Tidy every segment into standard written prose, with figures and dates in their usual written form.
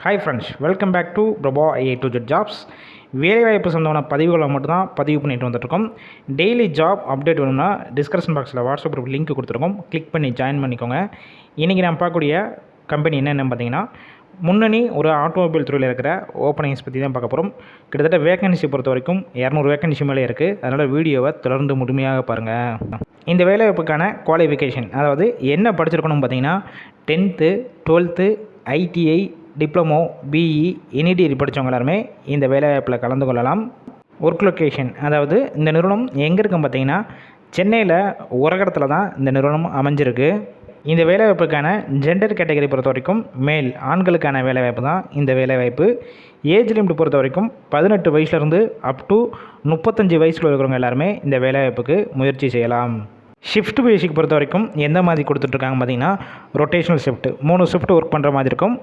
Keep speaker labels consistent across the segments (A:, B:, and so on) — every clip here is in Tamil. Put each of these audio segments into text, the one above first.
A: Hi friends, welcome back to Prabha A to Z jobs. வேலைவாய்ப்பு சொந்தமான பதிவுகளை மட்டும்தான் பதிவு பண்ணிட்டு வந்துட்டுருக்கோம். டெய்லி ஜாப் அப்டேட் வேணும்னா டிஸ்கிரிப்ஷன் பாக்ஸில் வாட்ஸ்அப் குரூப் லிங்க் கொடுத்துருக்கோம். கிளிக் பண்ணி ஜாயின் பண்ணிக்கோங்க. இன்றைக்கி நான் பார்க்கக்கூடிய கம்பெனி என்னென்னு பார்த்தீங்கன்னா, முன்னணி ஒரு ஆட்டோமொபைல் துறையில் இருக்கிற ஓப்பனிங்ஸ் பற்றி தான் பார்க்க போகிறோம். கிட்டத்தட்ட வேகன்சி பொறுத்த வரைக்கும் 200 வேகன்சி மேலே இருக்குது. அதனால் வீடியோவை தொடர்ந்து முழுமையாக பாருங்கள். இந்த வேலைவாய்ப்புக்கான குவாலிஃபிகேஷன், அதாவது என்ன படிச்சிருக்கணும் பார்த்தீங்கன்னா, 10th 12th ITI diploma BE NED படித்தவங்க எல்லாருமே இந்த வேலைவாய்ப்பில் கலந்து கொள்ளலாம். ஒர்க் லொக்கேஷன், அதாவது இந்த நிறுவனம் எங்கே இருக்குன்னு பார்த்தீங்கன்னா, சென்னையில் உரகடத்தில் தான் இந்த நிறுவனம் அமைஞ்சிருக்கு. இந்த வேலைவாய்ப்புக்கான ஜெண்டர் கேட்டகரி பொறுத்த வரைக்கும் மேல் ஆண்களுக்கான வேலைவாய்ப்பு தான் இந்த வேலைவாய்ப்பு. ஏஜ் லிமிட் பொறுத்த வரைக்கும் 18 வயசுலேருந்து அப் டு 35 வயசில் இருக்கிறவங்க எல்லாருமே இந்த வேலைவாய்ப்புக்கு முயற்சி செய்யலாம். ஷிஃப்ட் பேசிக் பொறுத்த வரைக்கும் எந்த மாதிரி கொடுத்துட்ருக்காங்க பார்த்தீங்கன்னா, ரொட்டேஷனல் ஷிஃப்ட் 3 ஷிஃப்ட் ஒர்க் பண்ணுற மாதிரி இருக்கும்.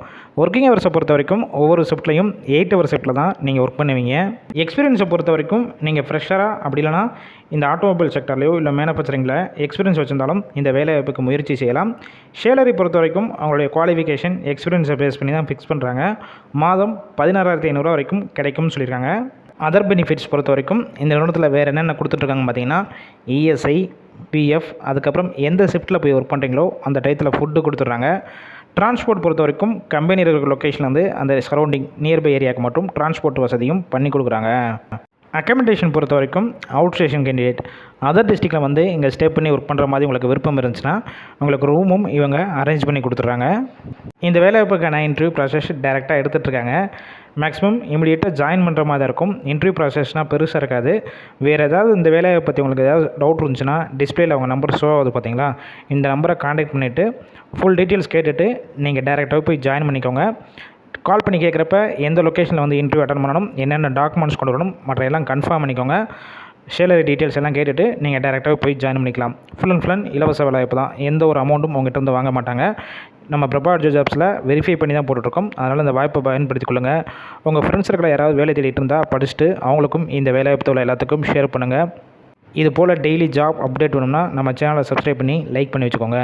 A: ஒர்க்கிங் ஹவர்ஸை பொறுத்த வரைக்கும் ஒவ்வொரு ஷிஃப்ட்லையும் 8 ஹவர் ஷிஃப்ட்டில் தான் நீங்கள் ஒர்க் பண்ணுவீங்க. எக்ஸ்பீரியன்ஸை பொறுத்த வரைக்கும் நீங்கள் ஃப்ரெஷராக அப்படி இல்லைனா இந்த ஆட்டோமொபைல் செக்டர்லையோ இல்லை மேனுஃபேக்சரிங்கில் எக்ஸ்பீரியன்ஸ் வச்சுருந்தாலும் இந்த வேலைவாய்ப்புக்கு முயற்சி செய்யலாம். சேலரி பொறுத்த வரைக்கும் அவங்களுடைய குவாலிஃபிகேஷன் எக்ஸ்பீரியன்ஸை பேஸ் பண்ணி தான் ஃபிக்ஸ் பண்ணுறாங்க. மாதம் 16,500 வரைக்கும் கிடைக்கும்னு சொல்லியிருக்காங்க. அதர் பெனிஃபிட்ஸ் பொறுத்த வரைக்கும் இந்த நிறுவனத்தில் வேறு என்னென்ன கொடுத்துட்ருக்காங்க பார்த்தீங்கன்னா, ESI PF, அதுக்கப்புறம் எந்த ஷிஃப்ட்டில் போய் ஒர்க் பண்ணுறீங்களோ அந்த டயத்தில் ஃபுட்டு கொடுத்துட்றாங்க. டிரான்ஸ்போர்ட் பொறுத்த வரைக்கும் கம்பெனி இருக்கிற லொக்கேஷன்லேருந்து அந்த சரௌண்டிங் நியர்பை ஏரியாவுக்கு மட்டும் டிரான்ஸ்போர்ட் வசதியும் பண்ணி கொடுக்குறாங்க. அக்கமடேஷன் பொறுத்த வரைக்கும் அவுட் ஸ்டேஷன் கேண்டிடேட் அதர் டிஸ்ட்ரிக்டில் வந்து இங்கே ஸ்டே பண்ணி ஒர்க் பண்ணுற மாதிரி உங்களுக்கு விருப்பம் இருந்துச்சுன்னா உங்களுக்கு ரூமும் இவங்க அரேஞ்ச் பண்ணி கொடுத்துட்றாங்க. இந்த வேலைவாய்ப்புக்கான இன்டர்வியூ ப்ராசஸ் டேரெக்டாக எடுத்துகிட்ருக்காங்க. மேக்ஸிமம் இமீடியட்டாக ஜாயின் பண்ணுற மாதிரி இருக்கும். இன்டர்வியூ ப்ராசஸ்னால் பெருசாக இருக்காது. வேறு ஏதாவது இந்த வேலையை பற்றி உங்களுக்கு ஏதாவது டவுட் இருந்துச்சுன்னா டிஸ்பிளேயில் அவங்க நம்பர் ஷோ ஆகுது பார்த்தீங்களா, இந்த நம்பரை காண்டாக்ட் பண்ணிவிட்டு ஃபுல் டீட்டெயில்ஸ் கேட்டுட்டு நீங்கள் டேரெக்டாக போய் ஜாயின் பண்ணிக்கோங்க. கால் பண்ணி கேட்குறப்ப எந்த லொக்கேஷனில் வந்து இன்டர்வியூ அட்டன் பண்ணணும், என்னென்ன டாக்குமெண்ட்ஸ் கொண்டு வரணும், மற்ற எல்லாம் கன்ஃபார்ம் பண்ணிக்கோங்க. சேலரி டீட்டெயில்ஸ் எல்லாம் கேட்டுட்டு நீங்கள் டேரெக்டாக போய் ஜாயின் பண்ணிக்கலாம். ஃபுல் அண்ட் ஃபுல் இலவச வேலைவாய்ப்பு தான். எந்த ஒரு அமௌண்ட்டும் உங்கள்கிட்ட இருந்து வாங்க மாட்டாங்க. நம்ம பிரபா ஜாப்ஸில் வெரிஃபை பண்ணி தான் போட்டுட்ருக்கோம். அதனால் இந்த வாய்ப்பை பயன்படுத்திக் கொள்ளுங்கள். உங்கள் ஃப்ரெண்ட்ஸ் இருக்கிற யாராவது வேலை தேடிட்டு இருந்தால் படிச்சுட்டு அவங்களுக்கும் இந்த வேலைவாய்ப்பு உள்ள எல்லாத்துக்கும் ஷேர் பண்ணுங்கள். இது போல் டெய்லி ஜாப் அப்டேட் வேணும்னா நம்ம சேனலை சப்ஸ்கிரைப் பண்ணி லைக் பண்ணி வச்சுக்கோங்க.